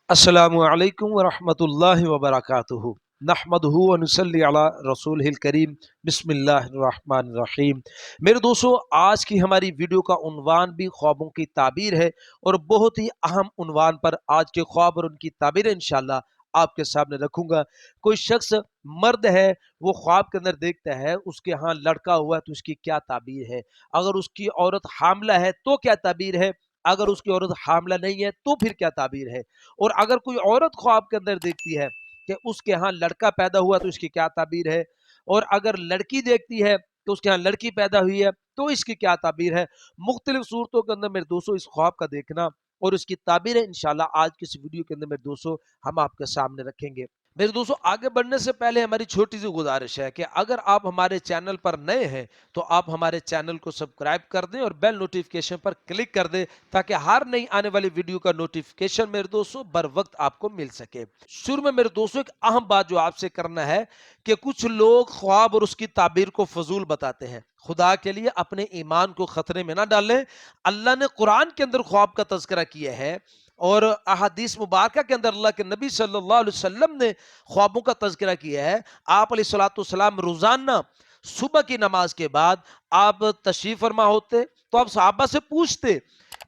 अस्सलामु अलैकुम वरहमतुल्लाहि वबरकातुहू नहमदुहू व नुसल्ली अला रसूलिहिल करीम बिस्मिल्लाहिर रहमानिर रहीम। मेरे दोस्तों, आज की हमारी वीडियो का उन्वान भी ख्वाबों की ताबीर है और बहुत ही अहम उन्वान पर आज के ख्वाब और उनकी ताबीर इंशाल्लाह आपके सामने रखूंगा। कोई शख्स मर्द है, वो ख्वाब के अंदर देखता है उसके यहाँ लड़का हुआ है तो उसकी क्या ताबीर है। अगर उसकी औरत हामला है तो क्या ताबीर है, अगर उसकी औरत हामला नहीं है तो फिर क्या ताबीर है। और अगर कोई औरत ख्वाब के अंदर देखती है कि उसके यहाँ लड़का पैदा हुआ तो इसकी क्या ताबीर है, और अगर लड़की देखती है तो उसके यहाँ लड़की पैदा हुई है तो इसकी क्या ताबीर है। मुख्तलिफ सूरतों के अंदर मेरे दोस्तों इस ख्वाब का देखना और इसकी ताबीर है इंशाल्लाह आज की इस वीडियो के अंदर मेरे दोस्तों हम आपके सामने रखेंगे। मेरे दोस्तों, आगे बढ़ने से पहले हमारी छोटी सी गुजारिश है कि अगर आप हमारे चैनल पर नए हैं तो आप हमारे चैनल को सब्सक्राइब कर दें और बेल नोटिफिकेशन पर क्लिक कर दें ताकि हर नई आने वाली वीडियो का नोटिफिकेशन मेरे दोस्तों बर वक्त आपको मिल सके। शुरू में मेरे दोस्तों एक अहम बात जो आपसे करना है कि कुछ लोग ख्वाब और उसकी ताबीर को फजूल बताते हैं। खुदा के लिए अपने ईमान को खतरे में ना डालें। अल्लाह ने कुरान के अंदर ख्वाब का तज़किरा किया है और अहादीस मुबारक के अंदर अल्लाह के नबी सल्लल्लाहु अलैहि वसल्लम ने ख्वाबों का तज़किरा किया है। आप अलैहिस्सलाम रोजाना सुबह की नमाज के बाद आप तशरीफ फरमा होते तो आप सहाबा से पूछते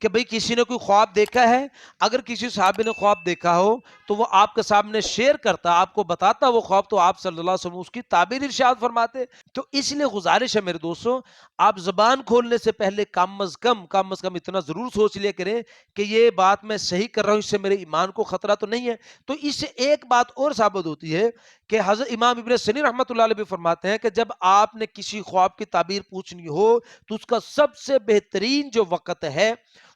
कि भाई किसी ने कोई ख्वाब देखा है। अगर किसी सहाबी ने ख्वाब देखा हो तो वो आपके सामने शेयर करता, आपको बताता वो ख्वाब, तो आप सल्लल्लाहु अलैहि वसल्लम उसकी ताबीर इरशाद फरमाते। तो इसलिए गुजारिश है मेरे दोस्तों, आप जबान खोलने से पहले कम अज कम इतना जरूर सोच लिया करें कि ये बात मैं सही कर रहा हूं, इससे मेरे ईमान को खतरा तो नहीं है। तो इससे एक बात और साबित होती है कि हजरत इमाम इब्न सीरीन रहमतुल्लाह अलैह भी फरमाते हैं कि जब आपने किसी ख्वाब की ताबीर पूछनी हो तो उसका सबसे बेहतरीन जो वक़्त है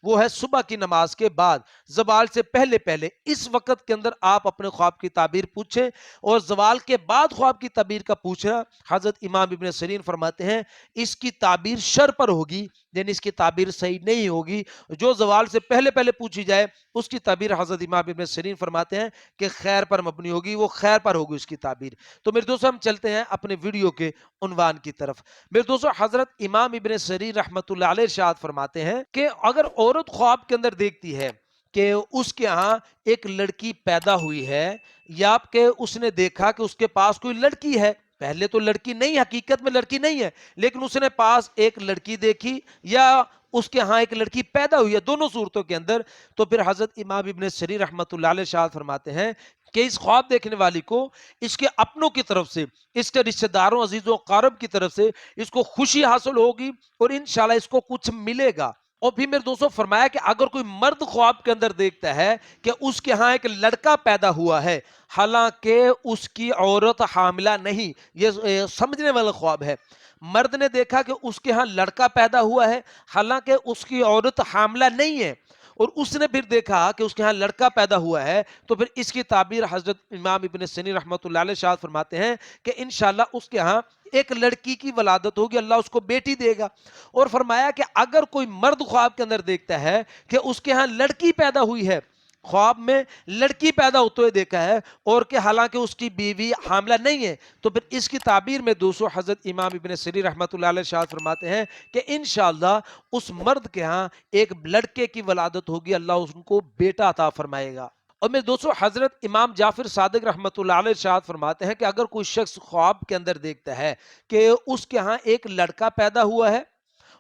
वो है सुबह की नमाज के बाद, ज़वाल से पहले पहले। इस वक़्त के अंदर आप अपने ख्वाब की ताबीर पूछें और ज़वाल के बाद ख्वाब की ताबीर का पूछना, हजरत इमाम इब्न सीरीन फरमाते हैं, इसकी ताबीर शर पर होगी, यानी इसकी ताबीर सही नहीं होगी। जो ज़वाल से पहले पहले पूछी जाए उसकी ताबीर हजरत इमाम इब्न सीरीन फरमाते हैं कि खैर पर मबनी होगी, वो खैर पर होगी उसकी ताबीर। तो मेरे दोस्तों, हम चलते हैं अपने वीडियो के उन्वान की तरफ। मेरे दोस्तों, हजरत इमाम इब्न सीरीन रहमतुल्लाह अलैह इरशाद फरमाते हैं कि अगर औरत ख्वाब के अंदर देखती है कि उसके यहाँ एक लड़की पैदा हुई है, या कि उसने देखा कि उसके पास कोई लड़की है, पहले तो लड़की नहीं, हकीकत में लड़की नहीं है, लेकिन उसने पास एक लड़की देखी या उसके यहाँ एक लड़की पैदा हुई है, दोनों सूरतों के अंदर, तो फिर हजरत इमाम इब्न सीरीन रहमतुल्लाह अलैह इरशाद फरमाते हैं कि इस ख्वाब देखने वाली को इसके अपनों की तरफ से, इसके रिश्तेदारों अजीजों कारब की तरफ से इसको खुशी हासिल होगी और इंशाल्लाह इसको कुछ मिलेगा। और फिर मेरे दोस्तों फरमाया कि अगर कोई मर्द ख्वाब के अंदर देखता है कि उसके यहाँ एक लड़का पैदा हुआ है, हालांकि उसकी औरत हामिला नहीं, ये समझने वाला ख्वाब है। मर्द ने देखा कि उसके यहाँ लड़का पैदा हुआ है, हालांकि उसकी औरत हामिला नहीं है, और उसने फिर देखा कि उसके यहाँ लड़का पैदा हुआ है, तो फिर इसकी ताबीर हजरत इमाम इब्न सीरीन रहमतुल्लाह अलैह शाद फरमाते हैं कि इंशाल्लाह उसके यहाँ एक लड़की की वलादत होगी, अल्लाह उसको बेटी देगा। और फरमाया कि अगर कोई मर्द ख्वाब के अंदर देखता है कि उसके यहाँ लड़की पैदा हुई है, ख्वाब में लड़की पैदा होते हुए देखा है और कि हालांकि उसकी बीवी हामला नहीं है, तो फिर इसकी ताबीर में दोस्तों हजरत इमाम इब्न सीरीन रहमतुल्लाह अलैह शाद फरमाते हैं कि इंशाअल्लाह उस मर्द के यहाँ एक लड़के की वलादत होगी, अल्लाह उनको बेटा अता फरमाएगा। और मेरे दोस्तों, हजरत इमाम जाफिर सादिक रहमतुल्लाह अलैह इरशाद फरमाते हैं कि अगर कोई शख्स ख्वाब के अंदर देखता है कि उसके यहाँ एक लड़का पैदा हुआ है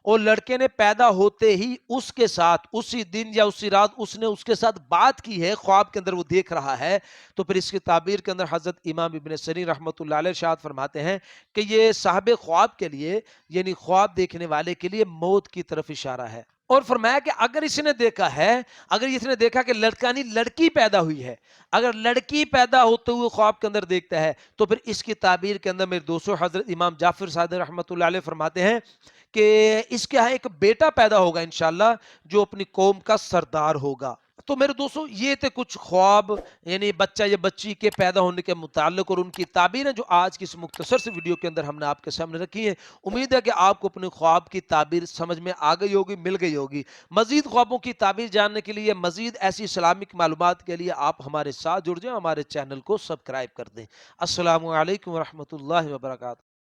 और लड़के ने पैदा होते ही उसके साथ उसी दिन या उसी रात उसने उसके साथ बात की है, ख्वाब के अंदर वो देख रहा है, तो फिर इसकी ताबीर के अंदर हजरत इमाम इब्न सीरीन रहमतुल्लाह अलैह इरशाद फरमाते हैं कि ये साहिब ख्वाब के लिए, यानी ख्वाब देखने वाले के लिए मौत की तरफ इशारा है। और फरमाया कि अगर इसने देखा है, अगर इसने देखा कि लड़का नहीं लड़की पैदा हुई है, अगर लड़की पैदा होते हुए ख्वाब के अंदर देखता है, तो फिर इसकी ताबीर के अंदर मेरे दोस्तों हजरत इमाम जाफिर सादिक रहमतुल्लाह अलैह फरमाते हैं कि इसके यहाँ एक बेटा पैदा होगा इंशाल्लाह, जो अपनी कौम का सरदार होगा। तो मेरे दोस्तों, ये थे कुछ ख्वाब, यानी बच्चा या बच्ची के पैदा होने के मुताल्लिक और उनकी ताबीरें जो आज की इस मुख्तसर से वीडियो के अंदर हमने आपके सामने रखी है। उम्मीद है कि आपको अपने ख्वाब की ताबीर समझ में आ गई होगी, मिल गई होगी। मजीद ख्वाबों की ताबीर जानने के लिए, मजीद ऐसी इस्लामिक मालूमात के लिए आप हमारे साथ जुड़ जाएं, हमारे चैनल को सब्सक्राइब कर दें। अस्सलामु अलैकुम वरहमतुल्लाहि वबरकातुहू।